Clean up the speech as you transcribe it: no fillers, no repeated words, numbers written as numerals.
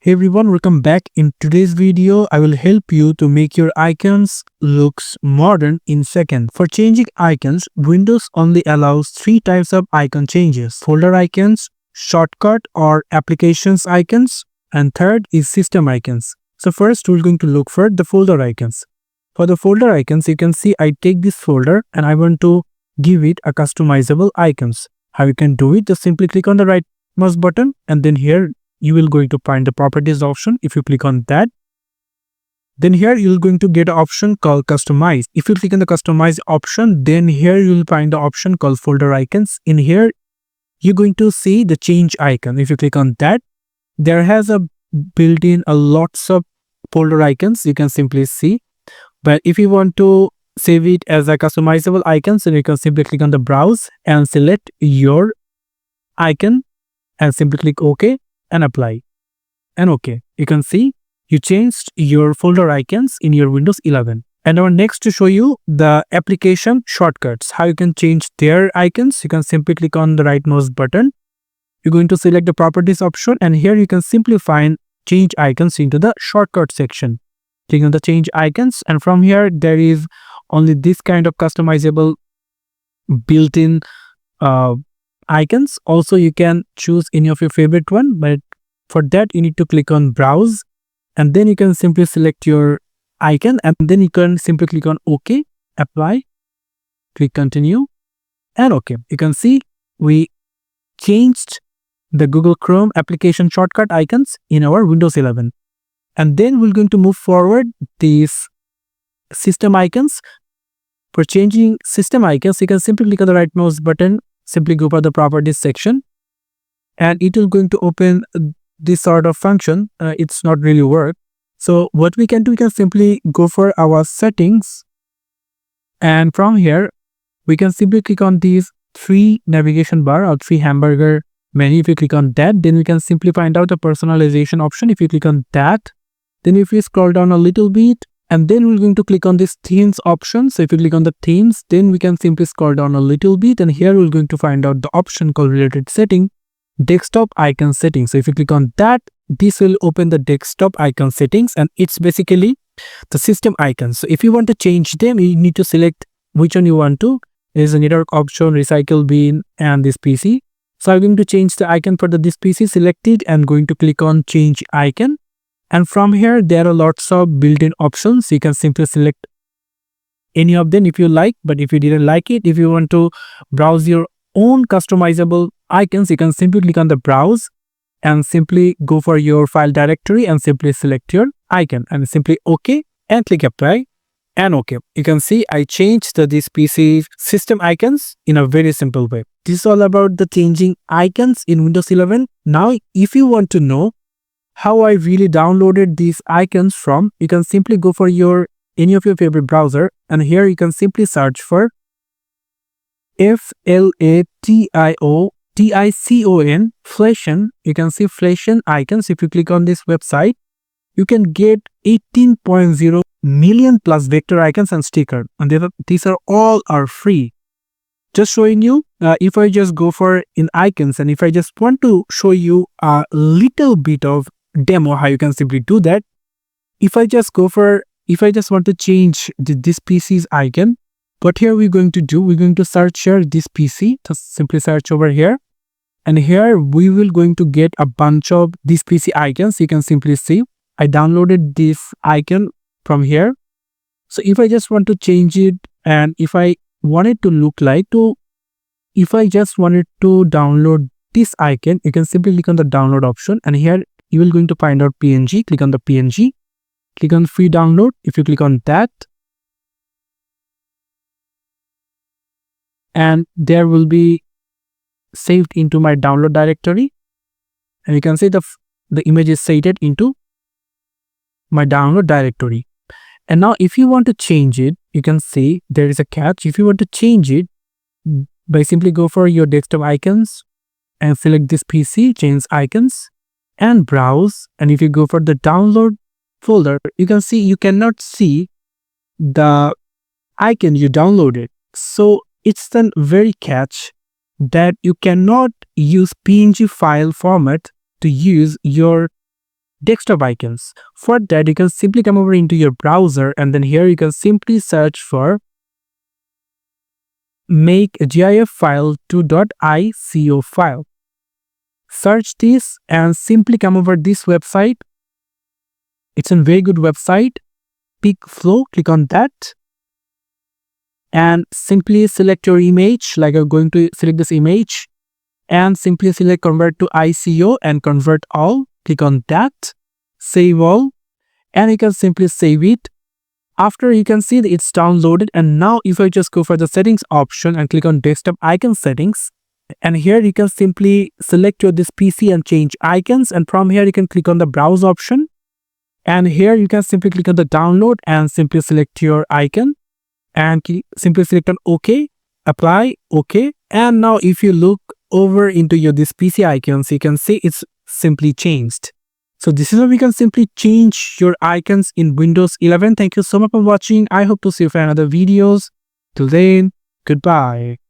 Hey everyone, welcome back. In today's video, I will help you to make your icons looks modern in seconds. For changing icons, Windows only allows three types of icon changes: folder icons, shortcut or applications icons, and third is system icons. So first, we're going to look for the folder icons. For the folder icons, you can see I take this folder and I want to give it a customizable icons. How you can do it? Just simply click on the right mouse button and then here you will going to find the properties option. If you click on that, then here you're going to get an option called customize. If you click on the customize option, then here you will find the option called folder icons. In here, you're going to see the change icon. If you click on that, there has a built-in lots of folder icons you can simply see. But if you want to save it as a customizable icon, so you can simply click on the browse and select your icon and simply click OK and apply and OK. You can see you changed your folder icons in your Windows 11. And now next to show you the application shortcuts, how you can change their icons. You can simply click on the right mouse button. You're going to select the properties option and here you can simply find change icons into the shortcut section. Click on the change icons and from here there is only this kind of customizable built-in icons. Also you can choose any of your favorite one, but for that you need to click on browse and then you can simply select your icon and then you can simply click on OK, apply, click continue and OK. You can see we changed the Google Chrome application shortcut icons in our Windows 11. And then we're going to move forward these system icons. For changing system icons, you can simply click on the right mouse button, simply go for the properties section and it will going to open this sort of function. It's not really work. So what we can do, we can simply go for our settings and from here we can simply click on these three navigation bar or three hamburger menu. If you click on that, then we can simply find out the personalization option. If you click on that, then if we scroll down a little bit and then we're going to click on this themes option. So if you click on the themes, then we can simply scroll down a little bit and here we're going to find out the option called related setting, desktop icon settings. So if you click on that, this will open the desktop icon settings and it's basically the system icons. So if you want to change them, you need to select which one you want to. There's a network option, recycle bin and this PC. So I'm going to change the icon for this PC, select it and going to click on change icon. And from here, there are lots of built-in options. You can simply select any of them if you like, but if you didn't like it, if you want to browse your own customizable icons, you can simply click on the browse and simply go for your file directory and simply select your icon and simply OK and click apply and OK. You can see I changed this PC system icons in a very simple way. This is all about the changing icons in Windows 11. Now, if you want to know how I really downloaded these icons from, you can simply go for any of your favorite browser and here you can simply search for FLATION Flashion. You can see Flashion icons. If you click on this website, you can get 18.0 million plus vector icons and sticker and these are all free. Just showing you, if I just go for in icons and if I just want to show you a little bit of demo how you can simply do that. If I just want to change this PC's icon, what here we're going to do, we're going to search here this PC, just simply search over here and here we will going to get a bunch of these PC icons. You can simply see I downloaded this icon from here. So if I just want to change it and if I want it to look like if I just wanted to download this icon, you can simply click on the download option and here you will going to find out PNG. Click on the PNG, click on free download. If you click on that, and there will be saved into my download directory and you can see the image is saved into my download directory. And now if you want to change it, you can see there is a catch. If you want to change it, by simply go for your desktop icons and select this PC, change icons and browse. And if you go for the download folder, you can see you cannot see the icon you downloaded. So it's then very catch that you cannot use PNG file format to use your desktop icons. For that, you can simply come over into your browser, and then here you can simply search for make a GIF file to.ico file. Search this and simply come over this website. It's a very good website, Flow. Click on that and simply select your image. Like I'm going to select this image and simply select convert to ICO and convert all. Click on that, save all, and you can simply save it. After, you can see that it's downloaded, and now if I just go for the settings option and click on desktop icon settings, and here you can simply select your this PC and change icons, and from here you can click on the browse option, and here you can simply click on the download and simply select your icon and simply select on OK, apply, OK. And now if you look over into your this PC icons, you can see it's simply changed. So this is how we can simply change your icons in Windows 11. Thank you so much for watching. I hope to see you for another videos. Till then, goodbye.